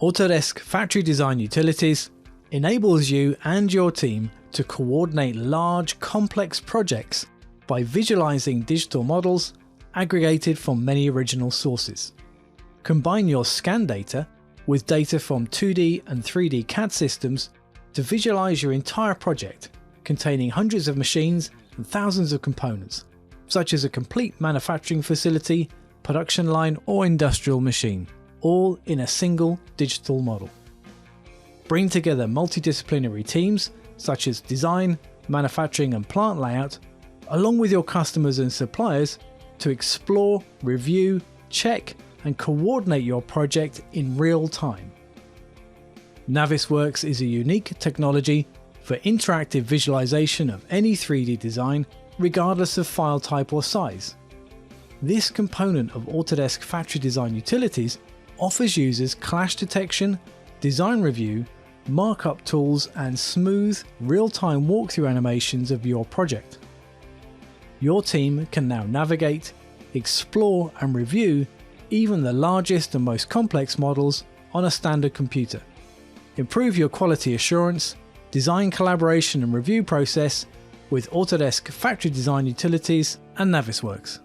Autodesk Factory Design Utilities enables you and your team to coordinate large, complex projects by visualizing digital models aggregated from many original sources. Combine your scan data with data from 2D and 3D CAD systems to visualize your entire project, containing hundreds of machines and thousands of components, such as a complete manufacturing facility, production line, or industrial machine, all in a single digital model. Bring together multidisciplinary teams such as design, manufacturing, and plant layout, along with your customers and suppliers to explore, review, check, and coordinate your project in real time. Navisworks is a unique technology for interactive visualization of any 3D design, regardless of file type or size. This component of Autodesk Factory Design Utilities offers users clash detection, design review, markup tools, and smooth, real-time walkthrough animations of your project. Your team can now navigate, explore, and review even the largest and most complex models on a standard computer. Improve your quality assurance, design collaboration and review process with Autodesk Factory Design Utilities and Navisworks.